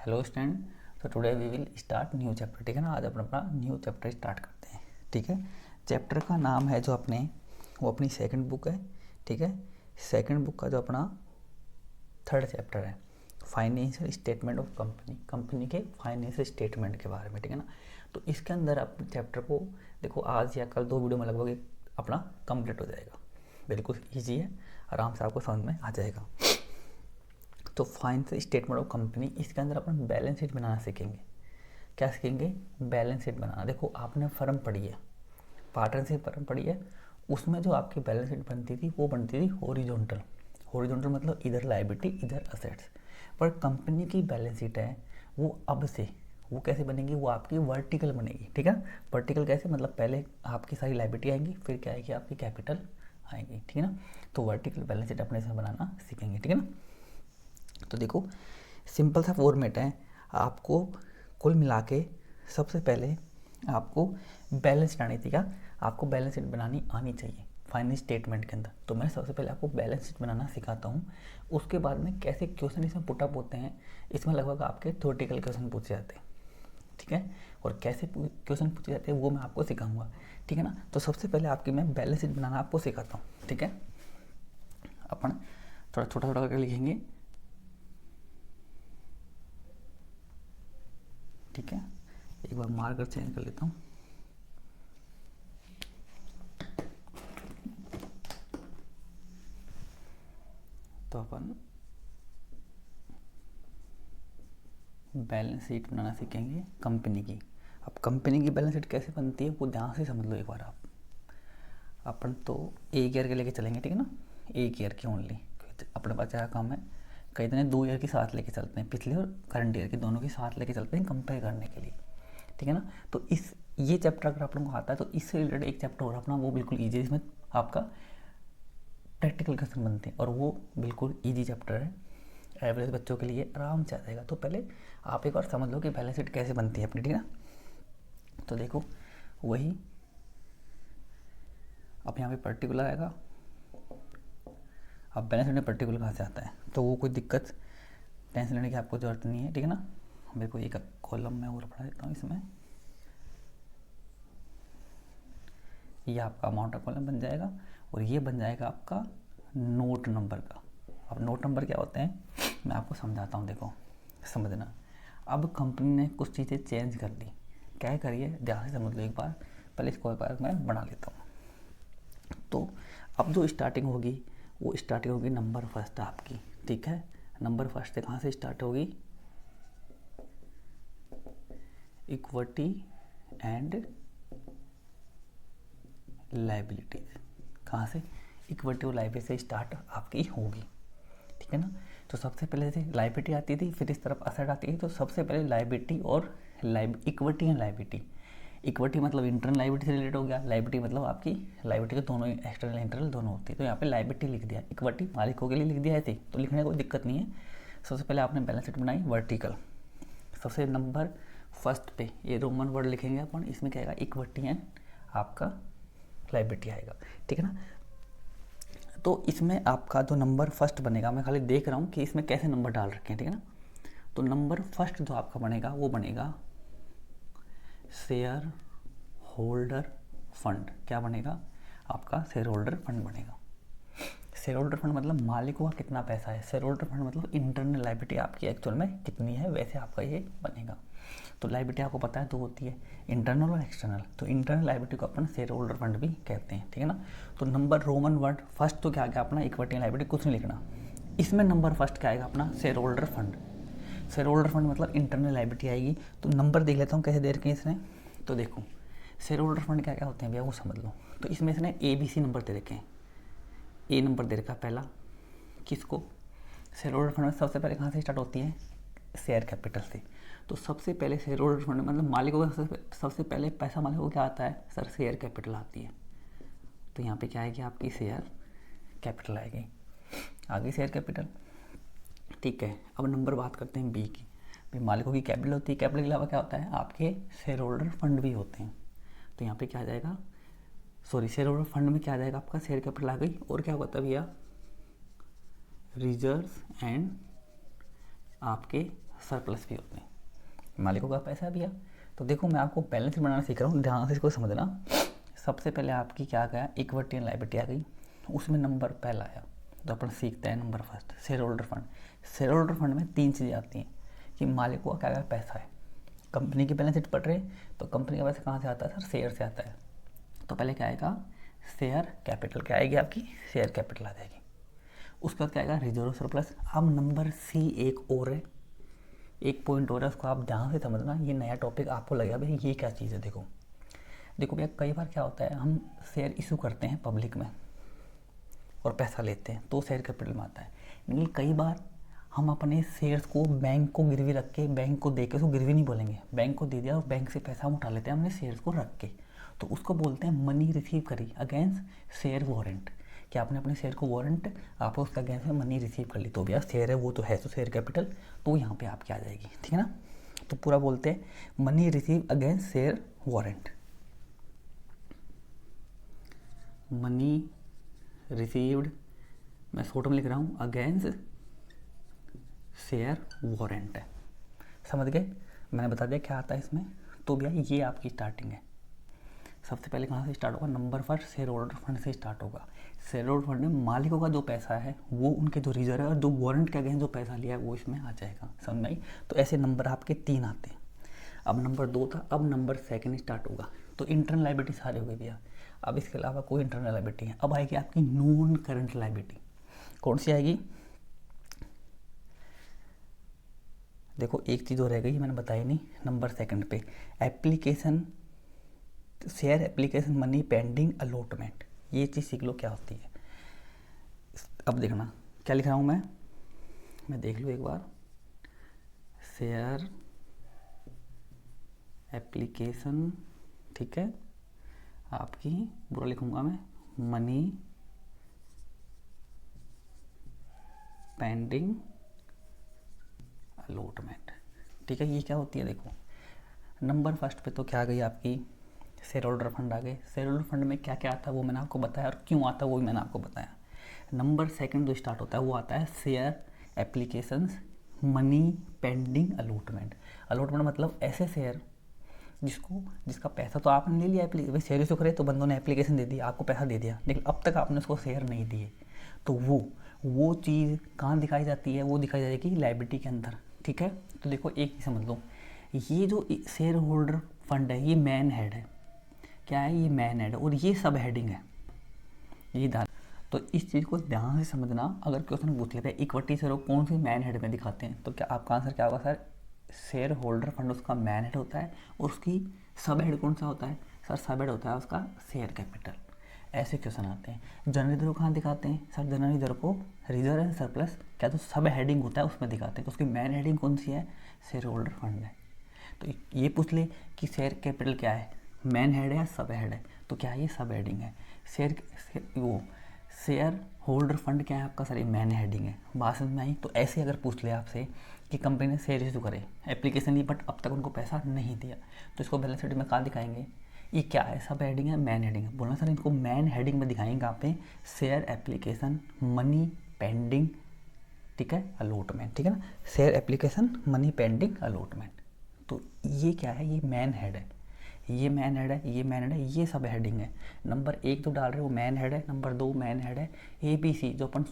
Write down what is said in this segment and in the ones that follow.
Hello student. तो today we will start new chapter. ठीक है ना, आज अपना न्यू चैप्टर स्टार्ट करते हैं। ठीक है, चैप्टर का नाम है जो अपने वो अपनी सेकंड बुक है। ठीक है, सेकंड बुक का जो अपना थर्ड चैप्टर है financial statement of company, company के फाइनेंशियल स्टेटमेंट के बारे में। ठीक है ना, तो इसके अंदर अपने चैप्टर को देखो आज या कल 2 वीडियो में लगभग अपना कंप्लीट हो जाएगा। बिल्कुल ईजी है, आराम से आपको समझ में आ जाएगा। तो फाइनेंशियल स्टेटमेंट ऑफ कंपनी, इसके अंदर अपन बैलेंस शीट बनाना सीखेंगे। क्या सीखेंगे? बैलेंस शीट बनाना। देखो आपने फर्म पढ़ी है, पार्टनरशिप फर्म पढ़ी है, उसमें जो आपकी बैलेंस शीट बनती थी वो बनती थी हॉरिजॉन्टल। हॉरिजॉन्टल मतलब इधर लायबिलिटी इधर असेट्स। पर कंपनी की बैलेंस शीट है वो अब से वो कैसे बनेगी? वो आपकी वर्टिकल बनेगी। ठीक है, वर्टिकल कैसे? मतलब पहले आपकी सारी लायबिलिटी आएंगी, फिर क्या आएगी? आपकी कैपिटल आएंगी। ठीक है ना, तो वर्टिकल बैलेंस शीट अपने से बनाना सीखेंगे। ठीक है ना, तो देखो सिंपल सा फॉर्मेट है। आपको कुल मिला के सबसे पहले आपको बैलेंस शीट आनी थी। क्या आपको बैलेंस शीट बनानी आनी चाहिए फाइनेंस स्टेटमेंट के अंदर? तो मैं सबसे पहले आपको बैलेंस शीट बनाना सिखाता हूँ। उसके बाद में कैसे क्वेश्चन इसमें पुटअप होते हैं, इसमें लगभग आपके थ्योरेटिकल क्वेश्चन पूछे जाते हैं। ठीक है, और कैसे क्वेश्चन पूछे जाते हैं वो मैं आपको सिखाऊंगा। ठीक है ना, तो सबसे पहले आपकी मैं बैलेंस शीट बनाना आपको सिखाता हूँ। ठीक है, अपन थोड़ा छोटा छोटा करके लिखेंगे। ठीक है, एक बार मार्कर चेंज कर लेता हूँ। तो अपन बैलेंस शीट बनाना सीखेंगे कंपनी की। अब कंपनी की बैलेंस शीट कैसे बनती है वो ध्यान से समझ लो एक बार आप। अपन तो एक ईयर के लेके चलेंगे। ठीक है ना, एक ईयर की ओनली। अपने पास क्या काम है, कई दिन 2 ईयर की साथ लेके चलते हैं, पिछले और करंट ईयर की दोनों की साथ लेके चलते हैं कंपेयर करने के लिए। ठीक है ना, तो ये चैप्टर अगर आप लोगों को आता है तो इससे रिलेटेड एक चैप्टर और अपना वो बिल्कुल ईजी, इसमें आपका प्रैक्टिकल क्वेश्चन बनते हैं और वो बिल्कुल ईजी चैप्टर है, एवरेज बच्चों के लिए आराम से आ जाएगा। तो पहले आप एक बार समझ लो कि बैलेंस शीट कैसे बनती है अपनी। ठीक है ना, तो देखो वही अब यहाँ पे पर्टिकुलर आएगा। अब बैलेंस शीट में पर्टिकुलर कहाँ से आता है तो वो कोई दिक्कत टेंशन लेने की आपको ज़रूरत नहीं है। ठीक है ना, मेरे को एक कॉलम में और पढ़ा देता हूँ। इसमें ये आपका अमाउंट का कॉलम बन जाएगा और ये बन जाएगा आपका नोट नंबर का। अब नोट नंबर क्या होते हैं मैं आपको समझाता हूँ, देखो समझना। अब कंपनी ने कुछ चीज़ें चेंज कर दी, क्या करिए ध्यान से समझ लो एक बार। पहले इसको एक बार मैं बना लेता हूँ। तो अब जो स्टार्टिंग होगी वो स्टार्टिंग होगी नंबर फर्स्ट आपकी। ठीक है, नंबर फर्स्ट से कहाँ से स्टार्ट होगी? Equity and liabilities. कहाँ से? इक्विटी और लाइबिलिटी से स्टार्ट आपकी होगी। ठीक है ना, तो सबसे पहले से लाइबिलिटी आती थी, फिर इस तरफ असेट आती है। तो सबसे पहले लाइबिलिटी और इक्विटी एंड लाइबिलिटी। इक्विटी मतलब इंटरनल लाइबिलिटी से रिलेटेड हो गया, लाइबिलिटी मतलब आपकी लाइबिलिटी के दोनों एक्सटर्नल इंटरनल दोनों होती है। तो यहाँ पे लाइबिलिटी लिख दिया, इक्विटी मालिकों के लिए लिख दिया, ऐसे तो लिखने में कोई दिक्कत नहीं है। सबसे पहले आपने बैलेंस शीट बनाई वर्टिकल, सबसे नंबर फर्स्ट पे ये रोमन वर्ड लिखेंगे अपन। इसमें क्या आएगा? इक्विटी एंड आपका लाइबिलिटी आएगा। ठीक है ना, तो इसमें आपका जो नंबर फर्स्ट बनेगा, मैं खाली देख रहा हूँ कि इसमें कैसे नंबर डाल रखे हैं। ठीक है ना, तो नंबर फर्स्ट जो आपका बनेगा वो बनेगा शेयर होल्डर फंड। क्या बनेगा? आपका शेयर होल्डर फंड बनेगा। शेयर होल्डर फंड मतलब मालिकों का कितना पैसा है, शेयर होल्डर फंड मतलब इंटरनल लाइबिलिटी आपकी एक्चुअल में कितनी है, वैसे आपका ये बनेगा। तो लाइबिलिटी आपको पता है तो होती है इंटरनल और एक्सटर्नल। तो इंटरनल लाइबिलिटी को अपन शेयर होल्डर फंड भी कहते हैं। ठीक है ना, तो नंबर रोमन वर्ड फर्स्ट तो क्या आ गया अपना? इक्विटी लाइबिलिटी, कुछ नहीं लिखना। इसमें नंबर फर्स्ट क्या आएगा अपना? Share holder fund. Share holder fund मतलब इंटरनल लाइबिलिटी आएगी। तो नंबर देख लेता हूँ कैसे दे रखे हैं इसने। तो देखो शेयर होल्डर फंड क्या क्या होते हैं भैया वो समझ लो। तो इसमें इसने ABC नंबर दे रखे हैं। ए नंबर दे रखा पहला किसको? शेयर होल्डर फंड में सबसे पहले कहाँ से स्टार्ट होती है? शेयर कैपिटल से। तो सबसे पहले शेयर होल्डर फंड मतलब मालिकों का सबसे पहले पैसा मालिकों को क्या आता है? सर शेयर कैपिटल आती है। तो यहाँ पे क्या आएगी? आपकी शेयर कैपिटल आएगी। आगे शेयर कैपिटल। ठीक है, अब नंबर बात करते हैं बी की। भाई मालिकों की कैपिटल होती है, कैपिटल के अलावा क्या होता है? आपके शेयर होल्डर फंड भी होते हैं। तो यहाँ पे क्या आ जाएगा? सॉरी, शेयर होल्डर फंड में क्या आ जाएगा? आपका शेयर कैपिटल आ गई। और क्या होता है भैया? रिजर्व एंड आपके सरप्लस भी होते हैं, मालिकों का पैसा भी है। तो देखो मैं आपको बैलेंस शीट बनाना सीख रहा हूँ, ध्यान से इसको समझना। सबसे पहले आपकी क्या गया, इक्विटी एंड लायबिलिटी आ गई, उसमें नंबर पहला आया तो अपन सीखते हैं number first, share holder fund. Share holder fund में 3 चीज़ें आती हैं कि मालिकों का क्या क्या पैसा है। कंपनी की बैलेंस शीट पढ़ रहे तो कंपनी का पैसा कहाँ से आता है सर, शेयर से आता है। तो पहले क्या आएगा, शेयर कैपिटल क्या आएगी आपकी, शेयर कैपिटल आ जाएगी। उसके बाद क्या आएगा, रिजर्व सरप्लस। अब नंबर सी एक और है, एक पॉइंट और है, उसको आप ध्यान से समझना, ये नया टॉपिक आपको लगेगा भाई ये क्या चीज़ है। देखो देखो भैया, कई बार क्या होता है, हम शेयर इशू करते हैं पब्लिक में और पैसा लेते हैं तो शेयर कैपिटल में आता है। लेकिन कई बार हम अपने शेयर्स को बैंक को गिरवी रख के, बैंक को दे के, उसको गिरवी नहीं बोलेंगे, बैंक को दे दिया और बैंक से पैसा हम उठा लेते हैं अपने शेयर्स को रख के, तो उसको बोलते हैं मनी रिसीव करी अगेंस्ट शेयर वारंट। कि आपने अपने शेयर को वारंट, आप उसका अगेंस्ट में मनी रिसीव कर ली, तो भैया शेयर है वो तो है, तो शेयर कैपिटल तो यहाँ पे आपकी आ जाएगी, ठीक है ना। तो पूरा बोलते हैं money receive against share warrant, money received, मैं शॉर्ट में लिख रहा हूँ, अगेंस्ट शेयर वारंट है। समझ गए, मैंने बता दिया क्या आता है इसमें। तो भैया ये आपकी स्टार्टिंग है। सबसे पहले कहाँ से स्टार्ट होगा, number first share holder fund से स्टार्ट होगा। शेयर होल्डर फंड में मालिकों का जो पैसा है वो उनके जो रिजर्व है और जो वारंट के अगेंस्ट जो पैसा लिया है वो इसमें आ जाएगा, समझ में आई। तो ऐसे नंबर आपके 3 आते हैं। अब नंबर 2 था, अब नंबर सेकंड स्टार्ट होगा। तो इंटरनल लायबिलिटी सारे हो गए भैया। अब इसके अलावा कोई इंटरनल लायबिलिटी है। अब आएगी आपकी नॉन करंट लायबिलिटी। कौन सी आएगी, देखो एक चीज़ और रह गई मैंने बताई नहीं, नंबर सेकंड पे application, share application money pending allotment. ये चीज़ सीख लो क्या होती है। अब देखना क्या लिख रहा हूँ मैं देख लूँ एक बार। शेयर एप्लीकेशन, ठीक है, आपकी पूरा लिखूँगा मैं, मनी पेंडिंग अलॉटमेंट, ठीक है। ये क्या होती है, देखो नंबर फर्स्ट पे तो क्या आ गई आपकी, शेयर होल्डर फंड आ गए। शेयर होल्डर फंड में क्या क्या आता है वो मैंने आपको बताया, और क्यों आता है वो भी मैंने आपको बताया। नंबर सेकंड जो स्टार्ट होता है वो आता है share applications money pending allotment. Allotment मतलब ऐसे शेयर जिसका पैसा तो आपने ले लिया, भाई शेयर इशू करे तो बंदों ने एप्लीकेशन दे दी, आपको पैसा दे दिया, लेकिन अब तक आपने उसको शेयर नहीं दिए, तो वो चीज़ कहाँ दिखाई जाती है, वो दिखाई जाएगी लायबिलिटी के अंदर, ठीक है। तो देखो एक चीज़ समझ लो, ये जो शेयर होल्डर फंड है ये मैन हेड है, क्या है ये मैन हेड है, और ये सब हेडिंग है, ये ध्यान। तो इस चीज़ को ध्यान से समझना। अगर क्वेश्चन पूछ लेते हैं इक्विटी शेयर कौन सी मैन हेड में दिखाते हैं, तो क्या आपका आंसर क्या होगा सर, शेयर होल्डर फंड उसका मैन हेड होता है, और उसकी सब हेड कौन सा होता है सर, सब हेड होता है उसका शेयर कैपिटल। ऐसे क्वेश्चन आते हैं। जनरल रिजर्व कहाँ दिखाते हैं सर, जनरल रिजर्व को रिजर्व एंड सरप्लस क्या तो सब हेडिंग होता है उसमें दिखाते हैं, तो उसकी मैन हेडिंग कौन सी है, शेयर होल्डर फंड है। तो ये पूछ ले कि शेयर कैपिटल क्या है, मैन हेड है या सब हेड है, तो क्या है ये सब हेडिंग है। शेयर होल्डर फंड क्या है आपका सर, ये मैन हेडिंग है। बात समझ में आई। तो ऐसे अगर पूछ ले आपसे कि कंपनी ने शेयर इशू करे, एप्लीकेशन ली, बट अब तक उनको पैसा नहीं दिया, तो इसको बैलेंस शीट में कहाँ दिखाएंगे, ये क्या है, सब हेडिंग है मैन हेडिंग है। बोलना सर इनको मैन हेडिंग में दिखाएंगे कहाँ पे, शेयर एप्लीकेशन मनी पेंडिंग, ठीक है, अलॉटमेंट, ठीक है ना, share application money pending allotment. तो ये क्या है, ये मैन हेड है, ये मैन हेड है, ये मैन हेड है, ये सब हेडिंग है। नंबर 1 जो डाल रहे हो वो मैन हेड है, नंबर 2 मैन हेड है, ABC जो अपन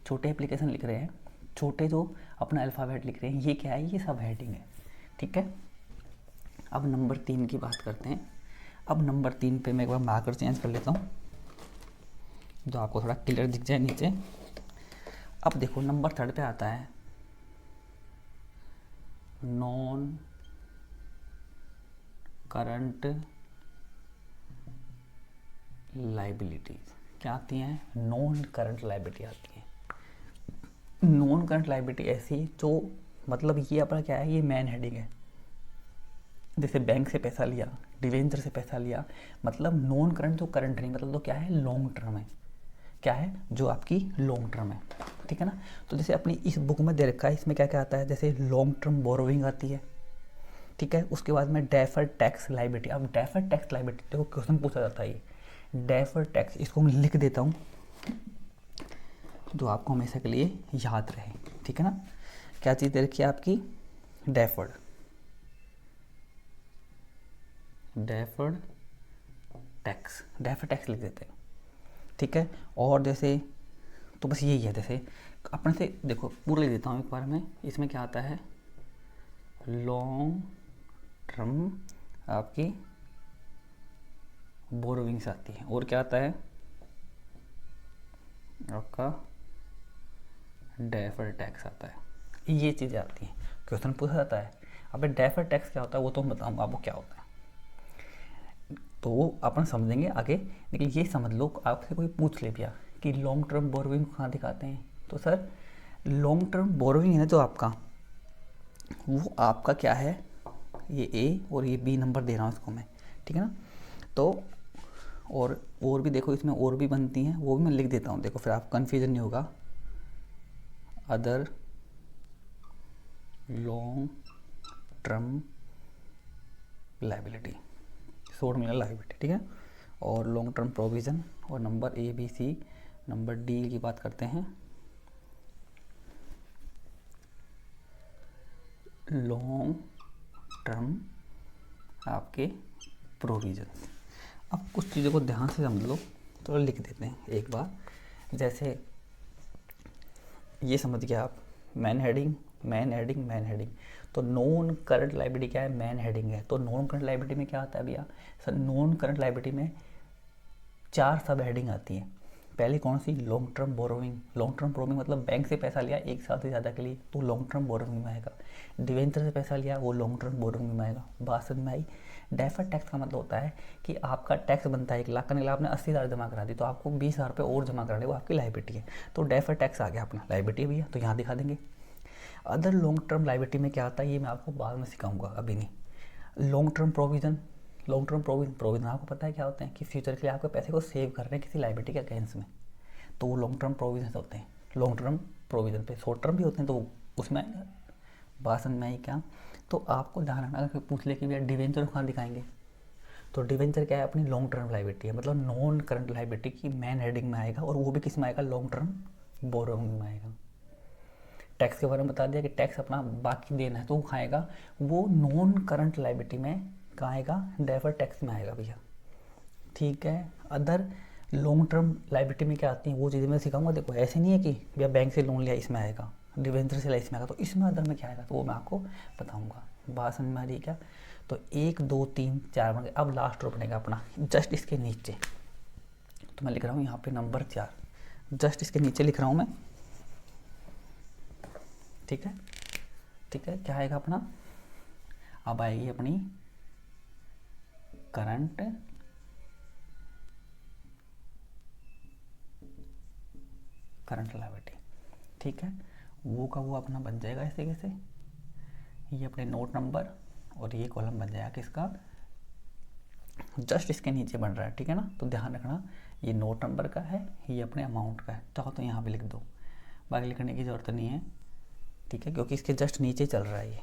छोटे एप्लीकेशन लिख रहे हैं, छोटे जो अपना अल्फ़ाबेट लिख रहे हैं, ये क्या है, ये सब हेडिंग है, ठीक है। अब नंबर 3 की बात करते हैं। अब नंबर 3 पे मैं एक बार मार्कर चेंज कर लेता हूँ जो आपको थोड़ा क्लियर दिख जाए नीचे। अब देखो नंबर 3 पे आता है नॉन करंट लाइबिलिटीज। क्या आती हैं, नॉन करंट लाइबिलिटी आती है। नॉन करंट लाइबिलिटी ऐसी जो मतलब ये अपना क्या है, ये मैन हेडिंग है। जैसे बैंक से पैसा लिया, डिवेंचर से पैसा लिया, मतलब नॉन करंट जो करंट नहीं, मतलब तो क्या है लॉन्ग टर्म है, क्या है जो आपकी लॉन्ग टर्म है, ठीक है ना। तो जैसे अपनी इस बुक में दे रखा है, इसमें क्या क्या आता है, जैसे लॉन्ग टर्म बोरोइंग आती है, ठीक है। उसके बाद में डेफर्ड टैक्स लायबिलिटी। अब डेफर्ड टैक्स लायबिलिटी देखो क्वेश्चन पूछा जाता है, ये डेफर्ड टैक्स, इसको मैं लिख देता हूँ जो आपको हमेशा के लिए याद रहे, ठीक है ना। क्या चीज़ दे रखी है आपकी, डेफर्ड टैक्स लिख देते हैं, ठीक है। और जैसे तो बस यही है, जैसे अपने से देखो पूरा लिख देता हूँ एक बार में। इसमें क्या आता है, लॉन्ग टर्म आपकी बोरोविंग्स आती है, और क्या आता है आपका डेफर्ड टैक्स आता है। ये चीज़ें आती हैं, क्वेश्चन पूछा जाता है अबे डेफर्ड टैक्स क्या होता है, वो तो मैं बताऊँगा आपको क्या होता है, तो वो अपन समझेंगे आगे। लेकिन ये समझ लो, आपसे कोई पूछ ले भैया कि लॉन्ग टर्म बोरोविंग कहाँ दिखाते हैं, तो सर लॉन्ग टर्म बोरोविंग है ना जो आपका, वो आपका क्या है, ये ए और ये बी नंबर दे रहा हूँ इसको मैं, ठीक है ना। तो और भी देखो इसमें और भी बनती हैं, वो भी मैं लिख देता हूँ, देखो फिर आप कन्फ्यूजन नहीं होगा। Other long term liability, short में लाइबिलिटी, ठीक है। और लॉन्ग टर्म प्रोविज़न, और number A B C, number D की बात करते हैं, लॉन्ग टर्म आपके प्रोविज़न। अब कुछ चीज़ों को ध्यान से समझ लो, तो लिख देते हैं एक बार। जैसे ये समझ गया आप, मैन हेडिंग, तो नॉन करंट लायबिलिटी क्या है, मैन हेडिंग है। तो नॉन करंट लायबिलिटी में क्या आता है भैया, सर नॉन करंट लायबिलिटी में 4 सब हेडिंग आती हैं। पहली कौन सी, long term borrowing. Long term borrowing मतलब बैंक से पैसा लिया 1 साल से ज़्यादा के लिए, तो लॉन्ग टर्म बोरोविंग में आएगा। डिवेंचर से पैसा लिया, वो लॉन्ग टर्म बोरोविंग में आएगा। बात समझ में आई। डेफर्ड टैक्स का मतलब होता है कि आपका टैक्स बनता है 1 लाख का, निकला आपने 80,000 जमा करा दी, तो आपको 20,000 रुपये और जमा कराने, वो आपकी लायबिलिटी है। तो डेफर्ड टैक्स आ गया अपना, लायबिलिटी भी है तो यहाँ दिखा देंगे। अदर लॉन्ग टर्म लायबिलिटी में क्या आता है, ये मैं आपको बाद में सिखाऊंगा, अभी नहीं। Long term provision, long term provision आपको पता है क्या होते हैं, कि फ्यूचर के लिए आपके पैसे को सेव कर रहे हैं किसी लायबिलिटी के अगेंस्ट में, तो वो लॉन्ग टर्म प्रोविज़न होते हैं। लॉन्ग टर्म प्रोविज़न पे शॉर्ट टर्म भी होते हैं, तो उसमें बात समझ में आई क्या। तो आपको ध्यान रखना, अगर पूछ ले कि भैया डिवेंचर कहाँ दिखाएंगे, तो डिवेंचर क्या है, अपनी लॉन्ग टर्म लायबिलिटी है, मतलब नॉन करंट लायबिलिटी की मैन हेडिंग में आएगा, और वो भी किस में आएगा, लॉन्ग टर्म बोरोइंग में आएगा। टैक्स के बारे में बता दिया कि टैक्स अपना बाकी देना है तो वो खाएगा, वो नॉन करंट लायबिलिटी में कहाँ आएगा, डेफर्ड टैक्स में आएगा भैया, ठीक है। अदर लॉन्ग टर्म लायबिलिटी में क्या आती है, वो चीज़ें मैं सिखाऊंगा। देखो ऐसे नहीं है कि भैया बैंक से लोन लिया इसमें आएगा, डिवेंचर से लिया इसमें आएगा, तो इसमें अदर में क्या आएगा, तो वो मैं आपको बताऊंगा। बात समझ में आ रही है क्या। तो 1 2 3 4 बन गए। अब लास्ट रो बनेगा अपना जस्ट इसके नीचे, तो मैं लिख रहा हूँ यहाँ पे नंबर 4, जस्ट इसके नीचे लिख रहा हूँ मैं, ठीक है। ठीक है, क्या आएगा अपना, अब आएगी अपनी करंट लायबिलिटी, ठीक है। वो का वो अपना बन जाएगा इस तरीके से, ये अपने नोट नंबर, और ये कॉलम बन जाएगा किसका, जस्ट इसके नीचे बन रहा है, ठीक है ना। तो ध्यान रखना, ये नोट नंबर का है, ये अपने अमाउंट का है, चाहो तो यहाँ पे लिख दो, बाकी लिखने की ज़रूरत नहीं है, ठीक है, क्योंकि इसके जस्ट नीचे चल रहा है ये।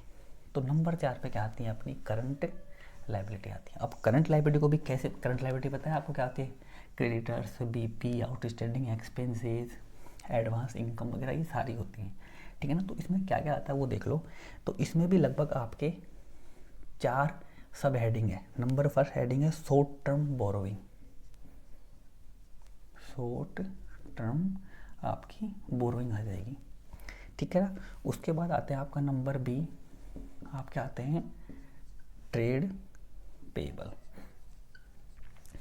तो नंबर 4 पे क्या आती है, अपनी करंट लायबिलिटी आती है। अब करंट लायबिलिटी को भी कैसे, करंट लायबिलिटी पता है आपको क्या आती है, creditors, BP, outstanding expenses, advance income वगैरह, ये सारी होती हैं, ठीक है ना। तो इसमें क्या क्या आता है वो देख लो। तो इसमें भी लगभग आपके 4 सब हेडिंग है। नंबर फर्स्ट हेडिंग है short term borrowing, short term आपकी बोरोइंग आ जाएगी, ठीक है ना। उसके बाद आते हैं आपका नंबर बी, आपके आते हैं ट्रेड पेबल।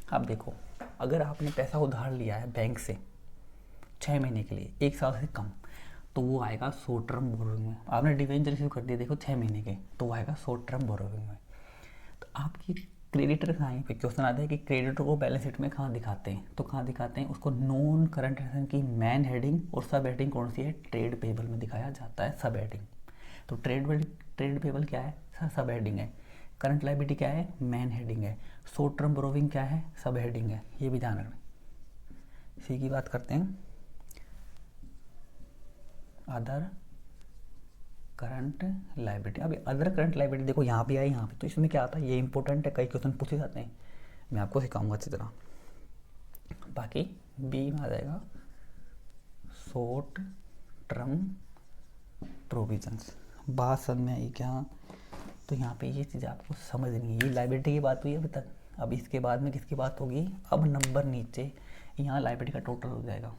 अब देखो, अगर आपने पैसा उधार लिया है बैंक से 6 महीने के लिए, 1 साल से कम, तो वो आएगा शॉर्ट टर्म बोरोइंग में। आपने डिवेंचर रिसीव कर दिया देखो 6 महीने के, तो वो आएगा शॉर्ट टर्म बोरोइंग में। तो आपकी क्रेडिटर कहाँ है, क्वेश्चन आता है कि क्रेडिटर को बैलेंस शीट में कहाँ दिखाते हैं, तो कहाँ दिखाते हैं उसको, नॉन करंट एसेट की मैन हेडिंग और सब हेडिंग कौन सी है, ट्रेड पेबल में दिखाया जाता है, सब हेडिंग। तो ट्रेड पेबल क्या है, सब हेडिंग है। करंट लायबिलिटी क्या है, मैन हेडिंग है। शॉर्ट टर्म बोरोइंग क्या है, सब हेडिंग है, ये भी ध्यान रखना। इसी की बात करते हैं, अदर करंट लायबिलिटी। अभी अदर करंट लायबिलिटी देखो यहाँ भी आई, यहाँ पे, तो इसमें क्या आता है, ये इंपॉर्टेंट है, कई क्वेश्चन पूछे जाते हैं, मैं आपको सिखाऊंगा अच्छी तरह। बाकी बी में आ जाएगा शॉर्ट टर्म प्रोविजंस, बात समझ में आई क्या? तो यहाँ पे ये चीज़ आपको समझनी है। ये लायबिलिटी की बात हुई अभी तक। अब इसके बाद में किसकी बात होगी? अब नंबर नीचे यहाँ लायबिलिटी का टोटल हो जाएगा।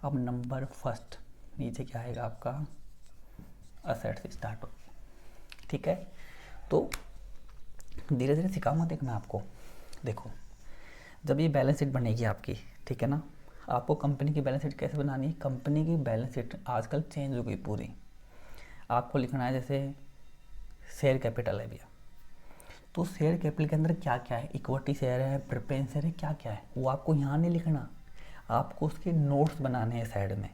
अब नंबर फर्स्ट नीचे क्या आएगा आपका? असेट से स्टार्ट होगी। ठीक है, तो धीरे धीरे सिखाऊंगा देख मैं आपको। देखो, जब ये बैलेंस शीट बनेगी आपकी, ठीक है ना, आपको कंपनी की बैलेंस शीट कैसे बनानी है? कंपनी की बैलेंस शीट आजकल चेंज हो गई पूरी। आपको लिखना है जैसे शेयर कैपिटल है भैया, तो शेयर कैपिटल के अंदर क्या क्या है? इक्विटी शेयर है, प्रेफरेंस शेयर है, क्या क्या है वो आपको यहाँ नहीं लिखना। आपको उसके नोट्स बनाने हैं साइड में।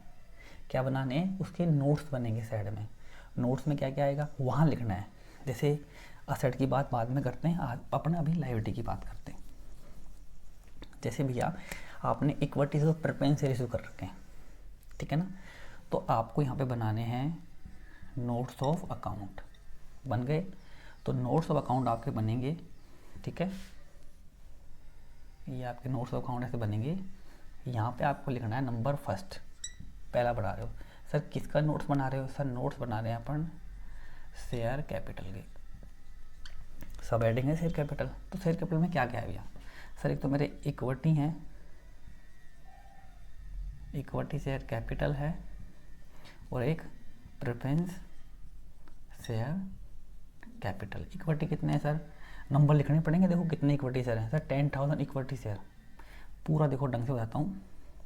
क्या बनाने हैं? उसके नोट्स बनेंगे साइड में। नोट्स में क्या क्या आएगा वहाँ लिखना है। जैसे असेट की बात बाद में करते हैं, आज अपन अभी लायबिलिटी की बात करते हैं। जैसे भैया आपने इक्विटी और प्रेफरेंस शेयर इशू कर रखे हैं, ठीक है ना, तो आपको यहाँ पे बनाने हैं नोट्स ऑफ अकाउंट। बन गए? तो नोट्स ऑफ अकाउंट आपके बनेंगे, ठीक है, ये आपके नोट्स ऑफ अकाउंट ऐसे बनेंगे। यहाँ पे आपको लिखना है नंबर फर्स्ट, पहला बढ़ा रहे हो। सर किसका नोट्स बना रहे हो? सर नोट्स बना रहे हैं अपन शेयर कैपिटल के। सब हेडिंग है शेयर कैपिटल। तो शेयर कैपिटल में क्या क्या है भैया? सर एक तो मेरे इक्विटी हैं, इक्विटी शेयर कैपिटल है, और एक प्रेफरेंस शेयर कैपिटल। इक्विटी कितने हैं सर? नंबर लिखने पड़ेंगे। देखो कितने इक्विटी शेयर हैं सर? 10,000 equity share. पूरा देखो ढंग से बताता हूँ।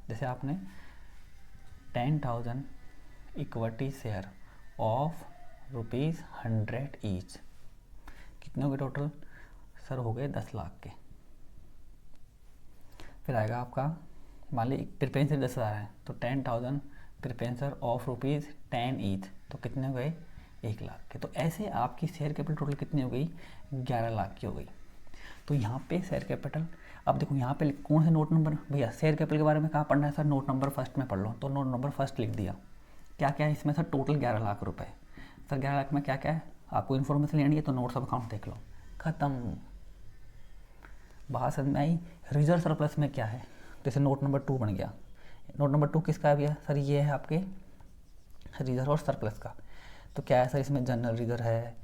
जैसे आपने 10,000 इक्विटी शेयर ऑफ ₹100 ईच, कितने हो गए टोटल? सर हो गए 10 लाख के। फिर आएगा आपका, मान ली प्रिफरेंसर 10,000 है, तो 10,000 प्रिफरेंसर ऑफ ₹10 ईच, तो कितने हो गए? 1 लाख के। तो ऐसे आपकी शेयर कैपिटल टोटल कितनी हो गई? 11 लाख की हो गई। तो यहाँ पे शेयर कैपिटल, अब देखो यहाँ पे कौन से नोट नंबर? भैया शेयर कैपिटल के बारे में कहाँ पढ़ना है सर? नोट नंबर फर्स्ट में पढ़ लो। तो नोट नंबर फर्स्ट लिख दिया। क्या क्या है इसमें सर? टोटल 11 लाख रुपए। सर 11 लाख में क्या क्या है? आपको इन्फॉर्मेशन लेनी है तो नोट्स ऑफ अकाउंट देख लो, खत्म। बात समझ में आई? रिजर्व सरप्लस में क्या है? जैसे नोट नंबर 2 बन गया। नोट नंबर 2 किसका है भैया? सर ये है आपके रिजर्व और सरप्लस का। तो क्या है सर? इसमें जनरल रिजर्व है,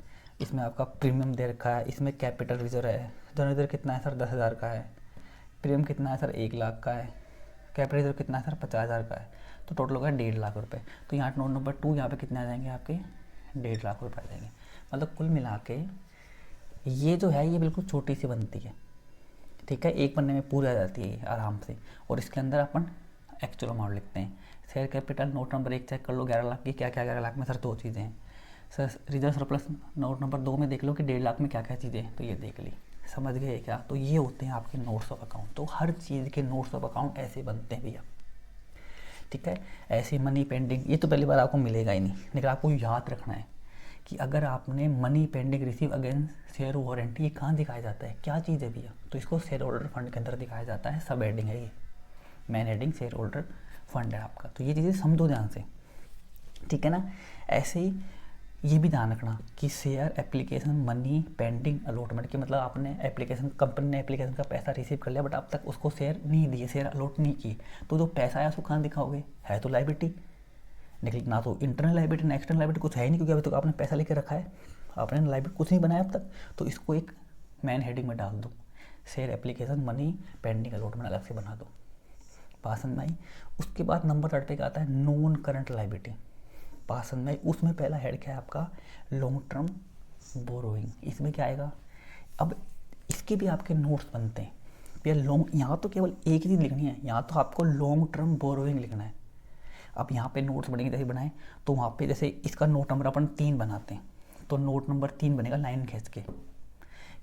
इसमें आपका प्रीमियम दे रखा है, इसमें कैपिटल रिजर्व है। जनरल रिजर्व कितना है सर? 10,000 का है। प्रीमियम कितना है सर? 1 लाख का है। कैपिटल रिजर्व कितना है सर? 50,000 का है। तो टोटल होगा 1.5 लाख रुपए। तो यहाँ नोट नंबर 2 यहाँ पे कितने आ जाएंगे आपके? 1.5 लाख रुपए आ जाएंगे। मतलब कुल मिला के ये जो है ये बिल्कुल छोटी सी बनती है, ठीक है, एक पन्ने में पूरी आ जाती है आराम से। और इसके अंदर अपन एक्चुअल अमाउंट लिखते हैं। Share capital note number 1 check कर लो 11 लाख की, क्या क्या 11 लाख में सर 2 चीज़ें हैं। Sir reserve surplus note number 2 में देख लो कि 1.5 लाख में क्या क्या चीज़ें हैं, तो ये देख ली। समझ गए क्या? तो ये होते हैं आपके नोट्स ऑफ अकाउंट। तो हर चीज़ के नोट्स ऑफ अकाउंट ऐसे बनते हैं भैया, ठीक है। ऐसे मनी पेंडिंग, ये तो पहली बार आपको मिलेगा ही नहीं, लेकिन आपको याद रखना है कि अगर आपने money pending receive against share warranty, ये कहाँ दिखाया जाता है? क्या चीज़ है भैया? तो इसको शेयर होल्डर फंड के अंदर दिखाया जाता है। सब हेडिंग है ये, main heading share holder fund है आपका। तो ये चीज़ें समझो ध्यान से, ठीक है ना। ऐसे ही ये भी ध्यान रखना कि share application money pending allotment के मतलब आपने एप्लीकेशन, कंपनी ने एप्लीकेशन का पैसा रिसीव कर लिया बट अब तक उसको शेयर नहीं दिए, शेयर अलॉट नहीं किए, तो जो पैसा आया उसको कहाँ दिखाओगे? है तो लायबिलिटी, लेकिन ना तो इंटरनल लायबिलिटी ना एक्सटर्नल लायबिलिटी, कुछ है ही नहीं, क्योंकि अभी तक आपने पैसा लेके रखा है, आपने लायबिलिटी कुछ नहीं बनाया अब तक। तो इसको एक मेन हेडिंग में डाल दो, share application money pending allotment अलग से बना दो। पासन में आई। उसके बाद नंबर 3 पे आता है नॉन करंट लायबिलिटी। पासन में उसमें पहला हेड क्या है आपका? Long term borrowing. इसमें क्या आएगा? अब इसके भी आपके नोट्स बनते हैं भैया। लॉन्ग, यहाँ तो केवल एक ही चीज़ लिखनी है, यहाँ तो आपको लॉन्ग टर्म बोरोइंग लिखना है। अब यहाँ पे नोट्स बनेंगे, जैसे बनाए तो वहाँ पे जैसे इसका नोट नंबर अपन 3 बनाते हैं, तो नोट नंबर 3 बनेगा लाइन खींच के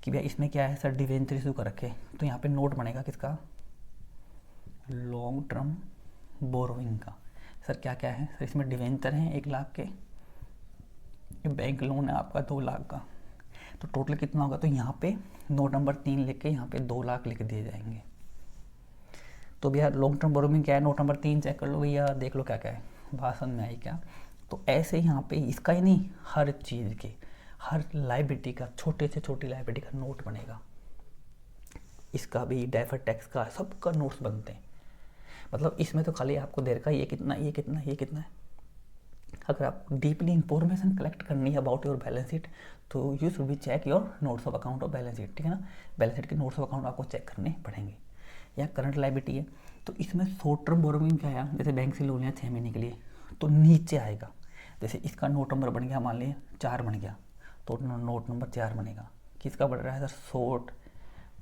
कि भैया इसमें क्या है सर? डिवेंचर इशू कर रखे, तो यहाँ पे नोट बनेगा किसका? लॉन्ग टर्म बोरोइंग का। सर क्या क्या है सर? इसमें डिवेंचर हैं 1 लाख के, बैंक लोन है आपका 2 लाख का, तो टोटल कितना होगा? तो यहाँ पे नोट नंबर 3 लिख के यहाँ पे 2 लाख लिख दिए जाएंगे। तो भैया लॉन्ग टर्म बोरोइंग क्या है? नोट नंबर 3 चेक कर लो भैया, देख लो क्या क्या है, भाषण में आई क्या? तो ऐसे यहाँ पे इसका ही नहीं, हर चीज़ के, हर लायबिलिटी का, छोटे से छोटी लायबिलिटी का नोट बनेगा। इसका भी, डेफर्ड टैक्स का, सबका नोट्स बनते हैं। मतलब इसमें तो खाली आपको दे रखा है ये कितना, ये कितना, ये कितना है, अगर आप डीपली इंफॉर्मेशन कलेक्ट करनी है अबाउट योर बैलेंस शीट तो you should be check your notes of account of balance sheet, ठीक है ना। बैलेंस शीट के नोट्स ऑफ अकाउंट आपको चेक करने पड़ेंगे। या करंट लायबिलिटी है तो इसमें शॉर्ट टर्म बोरोइंग क्या आया, जैसे बैंक से लोन लिया 6 महीने के लिए तो नीचे आएगा। जैसे इसका नोट नंबर बन गया, मान लीजिए 4 बन गया तो नोट नंबर 4 बनेगा। किसका बढ़ रहा है सर, शॉर्ट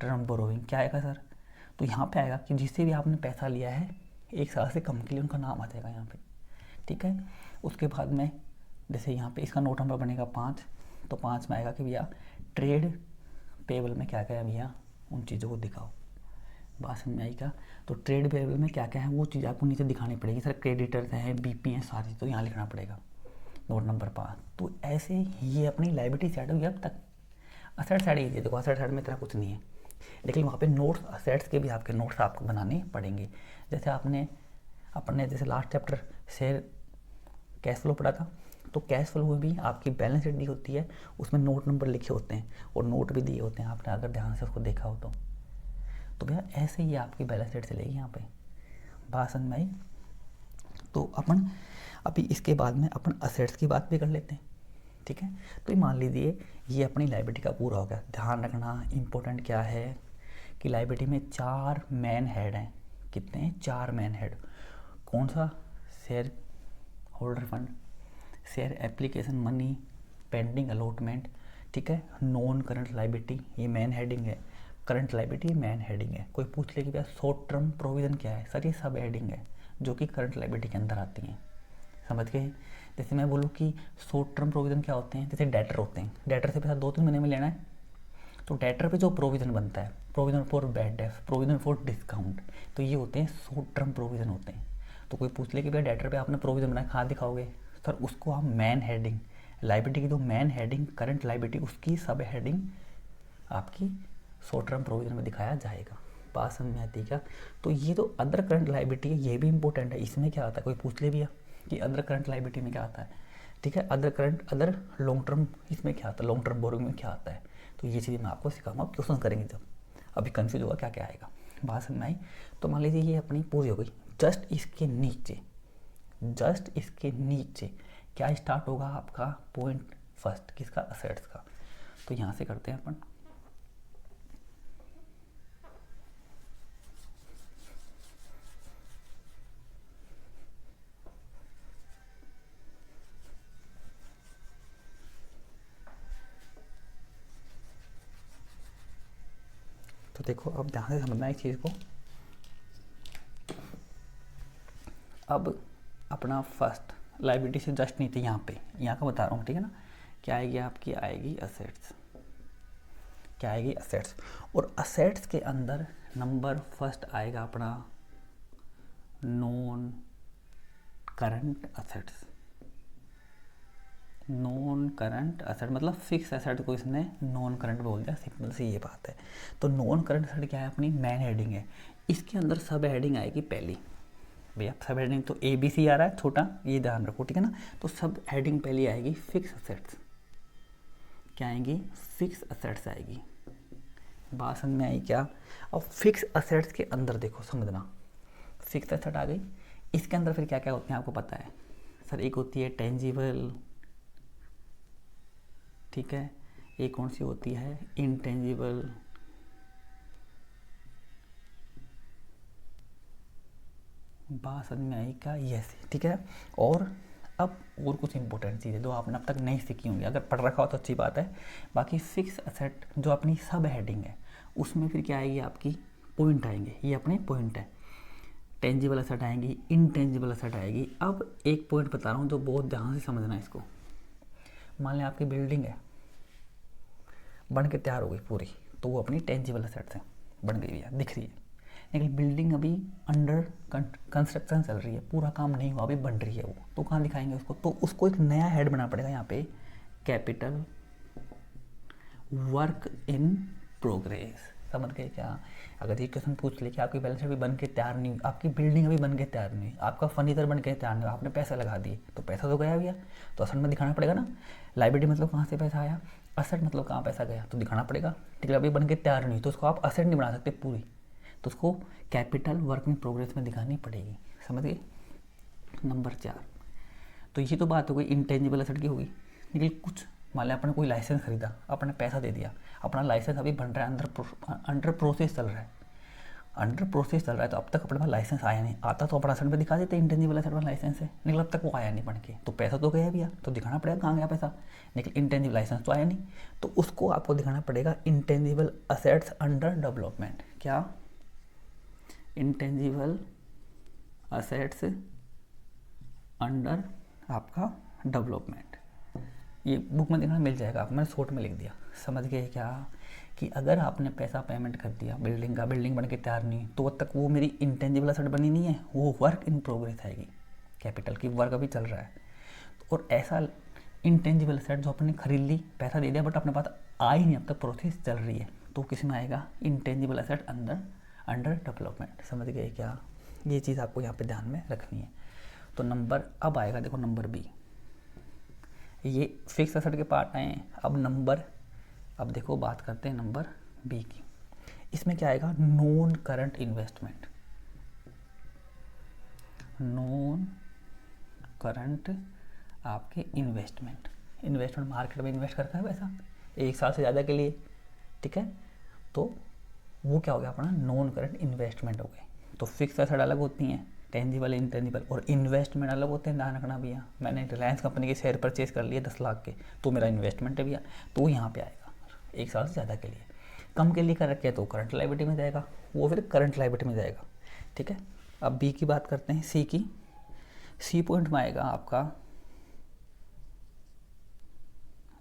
टर्म बोरोइंग क्या आएगा सर, तो यहाँ पे आएगा कि जिससे भी आपने पैसा लिया है 1 साल से कम के लिए उनका नाम आ जाएगा यहाँ पे, ठीक है। उसके बाद में जैसे यहाँ पे इसका नोट नंबर बनेगा 5 तो 5 में आएगा कि भैया ट्रेड पेबल में क्या क्या है भैया, उन चीज़ों को दिखाओ। बात समझ में आई क्या, तो ट्रेड पेबल में क्या क्या है वो चीज़ आपको नीचे दिखानी पड़ेगी। सर क्रेडिटर्स हैं, बीपी हैं सारी, तो यहाँ लिखना पड़ेगा नोट नंबर 5। तो ऐसे ये अपनी लायबिलिटी साइड हो गई। अब तक असेट साइड ही, देखो असेट साइड में इतना कुछ नहीं है, लेकिन वहाँ पे नोट्स असेट्स के भी आपके नोट्स आपको बनाने पड़ेंगे। जैसे अपने जैसे last chapter share cash flow पढ़ा था, तो कैश फ्लो में भी आपकी बैलेंस शीट दी होती है, उसमें नोट नंबर लिखे होते हैं और नोट भी दिए होते हैं, आपने अगर ध्यान से उसको देखा हो तो भैया ऐसे ही आपकी बैलेंस शीट चलेगी यहाँ पे। बात समझ में आई। तो अपन अभी इसके बाद में अपन असेट्स की बात भी कर लेते हैं, ठीक है। तो ये मान लीजिए ये अपनी लायबिलिटी का पूरा हो गया। ध्यान रखना इम्पोर्टेंट क्या है कि लायबिलिटी में 4 मेन हेड हैं। कितने हैं, 4 मेन हेड। कौन सा, share holder fund, share application money, pending allotment, ठीक है। नॉन करंट लायबिलिटी ये मेन हेडिंग है, करंट लायबिलिटी मेन हेडिंग है। कोई पूछ ले कि भैया शॉर्ट टर्म प्रोविजन क्या है, सर ये सब हेडिंग है जो कि करंट लायबिलिटी के अंदर आती हैं, समझ गए। जैसे मैं बोलूँ कि शॉर्ट टर्म प्रोविजन क्या होते हैं, जैसे डेटर होते हैं, डेटर से पैसा 2-3 महीने में लेना है तो डेटर पे जो प्रोविज़न बनता है, provision for bad debt, provision for discount, तो ये होते हैं शॉर्ट टर्म प्रोविज़न होते हैं। तो कोई पूछ ले कि भैया डेटर पे आपने प्रोविज़न बनाया, कहाँ दिखाओगे, सर उसको आप मेन हेडिंग लायबिलिटी की जो मेन हेडिंग करंट लायबिलिटी उसकी सब हेडिंग आपकी शॉर्ट टर्म प्रोविज़न में दिखाया जाएगा। बात समझ में आती है क्या। तो ये जो अदर करंट लायबिलिटी है ये भी इंपॉर्टेंट है। इसमें क्या आता है, कोई पूछ ले भैया कि अदर करंट लायबिलिटी में क्या आता है, ठीक है। अदर लॉन्ग टर्म इसमें क्या आता है, लॉन्ग टर्म बोरोइंग में क्या आता है, तो ये चीज़ मैं आपको सिखाऊंगा, क्वेश्चन करेंगे जब। अभी कंफ्यूज होगा क्या क्या आएगा। बात समझ में आई। तो मान लीजिए ये अपनी पूरी हो गई। जस्ट इसके नीचे क्या स्टार्ट होगा आपका पॉइंट फर्स्ट, किसका, असेट्स का। तो यहाँ से करते हैं अपन। तो देखो अब ध्यान से समझना इस चीज़ को। अब अपना फर्स्ट लायबिलिटी से जस्ट नीचे यहाँ पे, यहाँ का बता रहा हूँ, ठीक है ना। क्या आएगी आपकी, आएगी असेट्स। क्या आएगी, असेट्स। और असेट्स के अंदर नंबर फर्स्ट आएगा अपना non current assets. Non current asset मतलब फिक्स एसेट को इसने नॉन करंट बोल दिया, सिंपल सी ये बात है। तो नॉन करंट एसेट क्या है, अपनी मेन हेडिंग है। इसके अंदर सब हेडिंग आएगी पहली, भैया सब हेडिंग तो ABC आ रहा है छोटा, ये ध्यान रखो, ठीक है ना। तो सब हेडिंग पहली आएगी फिक्स असेट्स। क्या आएंगी, फिक्स असेट्स आएगी। बात समझ में आई क्या। अब फिक्स असेट्स के अंदर देखो समझना, फिक्स असेट आ गई। इसके अंदर फिर क्या क्या होते हैं आपको पता है सर। एक होती है टेंजिबल, ठीक है। एक कौन सी होती है, इंटेंजिबल, बात समझ में आई क्या, यस, ठीक है। और अब और कुछ इंपॉर्टेंट चीज़ें जो आपने अब तक नहीं सीखी होंगी, अगर पढ़ रखा हो तो अच्छी बात है। बाकी फिक्स असेट जो अपनी सब हेडिंग है उसमें फिर क्या आएगी आपकी, पॉइंट आएंगे, ये अपने पॉइंट है। टेंजिबल असेट आएंगी, इनटेंजिबल असेट आएगी। अब एक पॉइंट बता रहा हूँ जो बहुत ध्यान से समझना है इसको। मान लें आपकी बिल्डिंग है, बन के तैयार हो गई पूरी, तो वो अपनी टेंजिबल असेट्स है, बन गई है, दिख रही है। लेकिन बिल्डिंग अभी अंडर कंस्ट्रक्शन चल रही है, पूरा काम नहीं हुआ, अभी बन रही है वो, तो कहाँ दिखाएंगे उसको, तो उसको एक नया हेड बनाना पड़ेगा यहाँ पे, कैपिटल वर्क इन प्रोग्रेस। समझ गए क्या। अगर ये क्वेश्चन पूछ ले कि आपकी बैलेंस शीट अभी बन के तैयार नहीं हुई, आपकी बिल्डिंग अभी बन के तैयार नहीं हुई, आपका फर्नीचर बन के तैयार नहीं हुआ, आपने पैसा लगा दिए, तो पैसा तो गया भैया, तो असेट में दिखाना पड़ेगा ना। लायबिलिटी मतलब कहाँ से पैसा आया, असेट मतलब कहाँ पैसा गया, तो दिखाना पड़ेगा, ठीक है। अभी बन के तैयार नहीं हुई तो उसको आप असेट नहीं बना सकते पूरी, तो उसको कैपिटल वर्क इन प्रोग्रेस में दिखानी पड़ेगी, समझ गए। नंबर 4, तो ये तो बात हो गई इंटेंजिबल एसेट की होगी। लेकिन कुछ मान लिया आपने कोई लाइसेंस खरीदा, आपने पैसा दे दिया, अपना लाइसेंस अभी बन रहा है, अंडर प्रोसेस चल रहा है, अंडर प्रोसेस चल रहा है, तो अब तक अपने पास लाइसेंस आया नहीं, आता तो अपना एसेट में दिखा देते इंटेंजिबल एसेट में लाइसेंस है, लेकिन अब तक वो आया नहीं बन के, तो पैसा तो गया भैया, तो दिखाना पड़ेगा कहाँ गया पैसा, लेकिन इंटेंजिबल लाइसेंस तो आया नहीं, तो उसको आपको दिखाना पड़ेगा इंटेंजिबल असेट्स अंडर डेवलपमेंट। क्या? इंटेंजिबल असेट्स अंडर आपका डेवलपमेंट। ये बुक में देखना मिल जाएगा आपको, मैंने शॉर्ट में लिख दिया, समझ गए क्या? कि अगर आपने पैसा पेमेंट कर दिया बिल्डिंग का, बिल्डिंग बन के तैयार नहीं, तो अब तक वो मेरी इंटेंजिबल एसेट बनी नहीं है, वो वर्क इन प्रोग्रेस आएगी, कैपिटल की वर्क अभी चल रहा है। और ऐसा इंटेंजिबल एसेट जो आपने खरीद ली, पैसा दे दिया, बट अपने पास आई नहीं, अब तक प्रोसेस चल रही है, तो किस में आएगा? Intangible asset under development. समझ गए क्या? ये चीज़ आपको यहाँ पे ध्यान में रखनी है। तो नंबर अब आएगा, देखो नंबर बी, ये फिक्स एसेट के पार्ट आए हैं। अब देखो बात करते हैं नंबर बी की। इसमें क्या आएगा? Non current investment. Non current आपके इन्वेस्टमेंट मार्केट में इन्वेस्ट करता है पैसा 1 साल से ज़्यादा के लिए, ठीक है, तो वो क्या हो गया अपना? नॉन करंट इन्वेस्टमेंट हो गए। तो फिक्स एसेट अलग होती हैं, टेंजिबल इंटेंजिबल, और इन्वेस्टमेंट अलग होते हैं। ध्यान रखना भैया, मैंने रिलायंस कंपनी के शेयर परचेज कर लिए 10 लाख के, तो मेरा इन्वेस्टमेंट है भैया, तो यहाँ पे आएगा 1 साल से ज़्यादा के लिए। कम के लिए कर रखे तो करंट लायबिलिटी में जाएगा, वो फिर करंट लायबिलिटी में जाएगा, ठीक है। अब बी की बात करते हैं, सी की। सी पॉइंट में आएगा आपका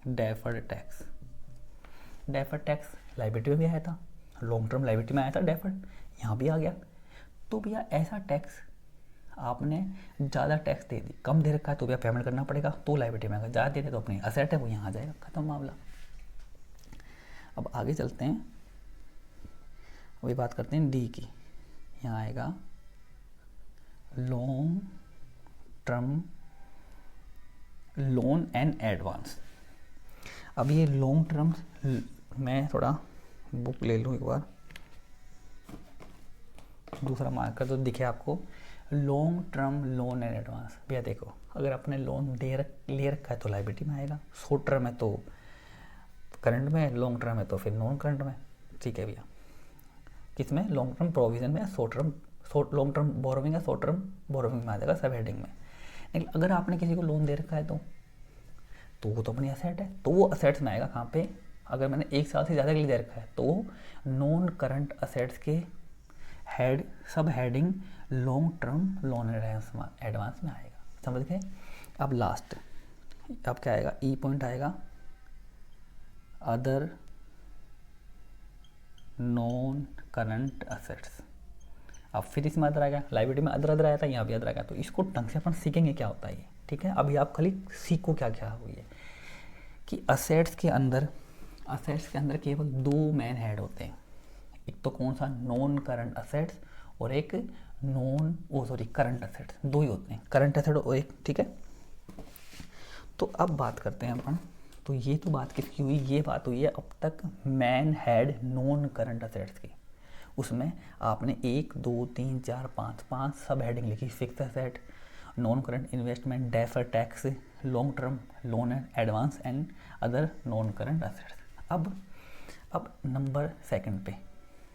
deferred tax. Deferred tax liability में भी आया था, लॉन्ग टर्म लायबिलिटी में आया था डेफर्ड, यहाँ भी आ गया। तो भैया ऐसा टैक्स आपने ज़्यादा टैक्स दे दी, कम दे रखा है तो भैया पेमेंट करना पड़ेगा, तो लायबिलिटी में आएगा। ज़्यादा दे दे तो अपनी असेट है वो यहाँ आ जाएगा, खत्म मामला। अब आगे चलते हैं, अभी बात करते हैं डी की। यहाँ आएगा long term loan and advance. अब ये लॉन्ग टर्म, मैं थोड़ा बुक ले लूँ एक बार, दूसरा मार्कर तो दिखे आपको, long term loan and advance. भैया देखो, अगर आपने लोन ले रखा है तो लायबिलिटी में आएगा, शॉर्ट टर्म है तो करंट में, लॉन्ग टर्म है तो फिर नॉन करंट में, ठीक है भैया। किसमें? लॉन्ग टर्म प्रोविजन में, लॉन्ग टर्म बोरोविंग या शॉर्ट टर्म बोरोविंग में आ जाएगा, सब हेडिंग में। लेकिन अगर आपने किसी को लोन दे रखा है तो वो तो अपनी असेट है, तो वो असेट्स में आएगा। कहाँ पे? अगर मैंने 1 साल से ज़्यादा के लिए दे रखा है तो नॉन करंट असेट्स के सब heading long term loan advance में आएगा, समझ गए। अब लास्ट, अब क्या आएगा? ई पॉइंट आएगा अदर नॉन करंट असेट्स। अब फिर इसमें अदर आ गया, लायबिलिटी में अदर आया था, यहाँ भी अदर आ गया। तो इसको ढंग से अपन सीखेंगे क्या होता है ये, ठीक है। अभी आप खाली सीखो क्या क्या हुई है कि असेट्स के अंदर केवल 2 मेन हेड होते हैं, एक तो कौन सा? नॉन करंट असेट्स, और एक करंट असेट्स, 2 ही होते हैं, करंट असेट और एक, ठीक है। तो अब बात करते हैं अपन, तो ये तो बात किसकी हुई? ये बात हुई है अब तक man head non current assets की। उसमें आपने 1 2 3 4 5 सब हेडिंग लिखी, fix asset, non current investment, deferred tax, long term loan and advance and other non current assets. अब नंबर सेकंड पे,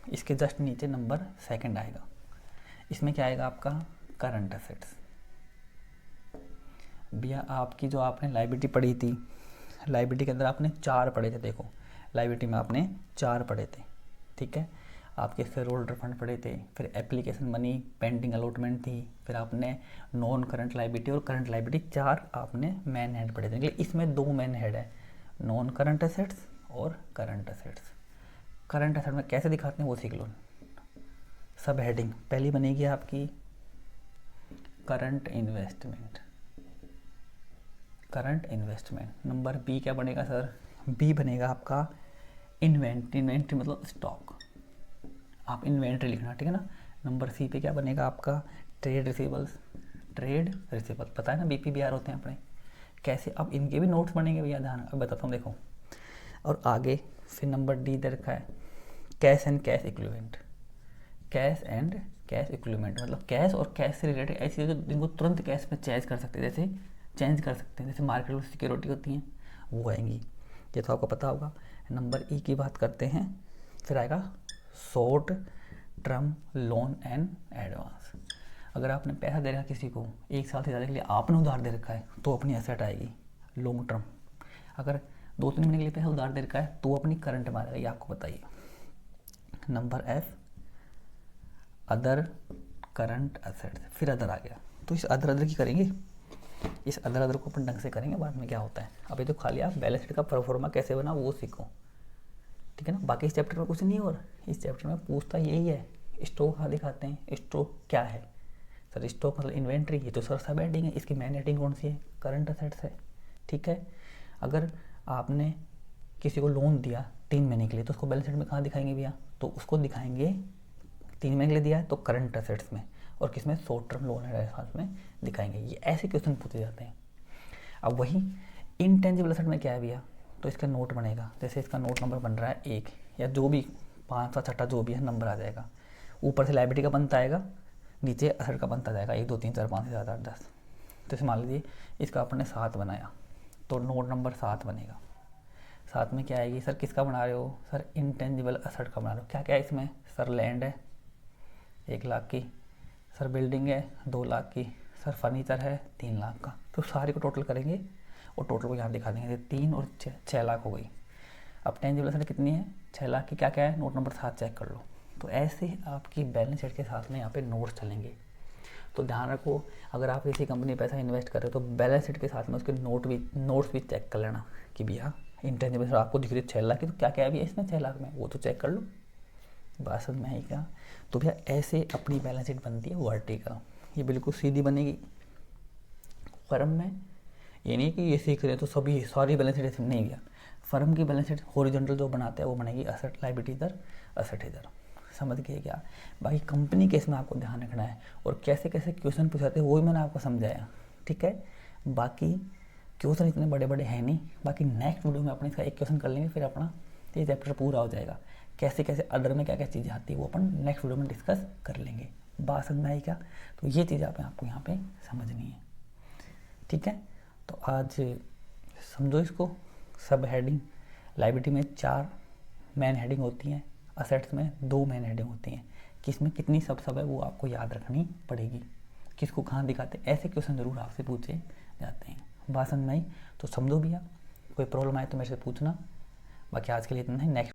इसके जस्ट नीचे नंबर सेकंड आएगा। इसमें क्या आएगा आपका? Current assets. भैया आपकी जो आपने लायबिलिटी पढ़ी थी, लायबिलिटी के अंदर आपने 4 पढ़े थे, देखो लायबिलिटी में आपने 4 पढ़े थे, ठीक है। आपके शेयर होल्डर फंड पढ़े थे, फिर एप्लीकेशन मनी, पेंडिंग अलॉटमेंट थी, फिर आपने नॉन करंट लायबिलिटी और करंट लायबिलिटी, 4 आपने मैन हेड पढ़े थे। लेकिन इसमें 2 मैन हेड है, नॉन करंट असेट्स और करंट असेट्स। करंट असेट में कैसे दिखाते हैं वो सीख लो। सब हेडिंग पहली बनेगी आपकी करंट इन्वेस्टमेंट। नंबर बी क्या बनेगा सर? बी बनेगा आपका इन्वेंट्री मतलब स्टॉक, आप इन्वेंट्री लिखना, ठीक है ना। नंबर सी पे क्या बनेगा आपका? ट्रेड रिसीवल्स, पता है ना BPBR होते हैं अपने, कैसे। अब इनके भी नोट्स बनेंगे भैया, ध्यान अब बताता हूँ, देखो। और आगे फिर नंबर डी दे रखा है कैश एंड कैश इक्विवेलेंट। मतलब कैश और कैश से रिलेटेड ऐसी चीज़ें जिनको तुरंत कैश में चेंज कर सकते हैं, जैसे चेंज कर सकते हैं, जैसे मार्केट में सिक्योरिटी होती हैं वो आएंगी, ये तो आपको पता होगा। नंबर ई की बात करते हैं, फिर आएगा short term loan and advance. अगर आपने पैसा दे रखा किसी को 1 साल से ज़्यादा के लिए, आपने उधार दे रखा है तो अपनी एसेट आएगी लॉन्ग टर्म। अगर 2-3 महीने के लिए पैसा उधार दे रखा है तो अपनी करंट में आ जाएगा, ये आपको बताइए। Number F other current assets, फिर अदर आ गया, तो इस अदर की करेंगे, इस अदर को अपन ढंग से करेंगे, बाद में क्या होता है। अभी तो खाली आप बैलेंस शीट का प्रोफार्मा कैसे बना वो सीखो, ठीक है ना। बाकी इस चैप्टर में कुछ नहीं, और इस चैप्टर में पूछता यही है, स्टॉक कहाँ दिखाते हैं, स्टॉक क्या है सर, स्टॉक मतलब इन्वेंट्री, ये तो सर सब हेडिंग है, इसकी मेन हेडिंग कौन सी है, करंट एसेट्स है, ठीक है। अगर आपने किसी को लोन दिया 3 महीने के लिए तो उसको बैलेंस शीट में कहाँ दिखाएंगे भैया, तो उसको दिखाएंगे 3 महीने के लिए दिया है तो करंट एसेट्स में, और किसमें, शॉर्ट टर्म लोन है साथ में दिखाएंगे। ये ऐसे क्वेश्चन पूछे जाते हैं। अब वही इनटेंजिबल एसेट में क्या है भैया, तो इसका नोट बनेगा, जैसे इसका नोट नंबर बन रहा है 1 या जो भी 5 सा 6 जो भी है नंबर आ जाएगा, ऊपर से लायबिलिटी का बनता आएगा, नीचे एसेट का बनता जाएगा 1 2 3 4 5 6 7 8 10। तो इसे मान लीजिए इसका आपने 7 बनाया तो नोट नंबर 7 बनेगा। 7 में क्या आएगी, सर किसका बना रहे हो, सर इनटेंजिबल एसेट का बना रहे हो, क्या क्या है इसमें, सर लैंड है 1 लाख की, सर बिल्डिंग है 2 लाख की, सर फर्नीचर है 3 लाख का। तो सारे को टोटल करेंगे और टोटल को यहाँ दिखा देंगे, 3 और 6 लाख हो गई। अब टेंजिबल एसेट कितनी है, 6 लाख की, क्या क्या है, नोट नंबर 7 चेक कर लो। तो ऐसे आपकी बैलेंस शीट के साथ में यहाँ पे नोट्स चलेंगे। तो ध्यान रखो, अगर आप किसी कंपनी में पैसा इन्वेस्ट कर रहे हो तो बैलेंस शीट के साथ में उसके नोट्स भी चेक कर लेना कि भैया इंटेंजिबल एसेट आपको दिख रही है 6 लाख की, तो क्या क्या है भैया इसमें 6 लाख में, वो तो चेक कर लो, बात समझ में आई क्या। तो भैया ऐसे अपनी बैलेंस शीट बनती है वर्टिकल, ये बिल्कुल सीधी बनेगी। फर्म में ये नहीं कि ये सीख रहे हैं तो सभी सारी बैलेंस शीट नहीं गया, फर्म की बैलेंस शीट हॉरिजॉन्टल जो बनाते हैं वो बनेगी एसेट लायबिलिटी इधर एसेट इधर, समझ गए क्या। बाकी कंपनी केस में आपको ध्यान रखना है, और कैसे कैसे क्वेश्चन पूछाते हैं वो भी मैंने आपको समझाया, ठीक है। बाकी क्वेश्चन इतने बड़े बड़े हैं नहीं, बाकी नेक्स्ट वीडियो में अपने इसका एक क्वेश्चन कर लेंगे, फिर अपना ये चैप्टर पूरा हो जाएगा। कैसे कैसे अदर में क्या क्या चीज़ें आती है वो अपन नेक्स्ट वीडियो में डिस्कस कर लेंगे। बात समझ में आई क्या, तो ये चीज़ें आपको यहाँ पे समझनी है, ठीक है। तो आज समझो इसको, सब हेडिंग लायबिलिटी में 4 मेन हेडिंग होती हैं, असेट्स में 2 मेन हेडिंग होती हैं, किसमें कितनी सब है वो आपको याद रखनी पड़ेगी, किसको कहाँ दिखाते हैं, ऐसे क्वेश्चन ज़रूर आपसे पूछे जाते हैं। बात समझ में आई तो समझो भैया, कोई प्रॉब्लम आए तो मेरे से पूछना। बाकी आज के लिए इतना ही, नेक्स्ट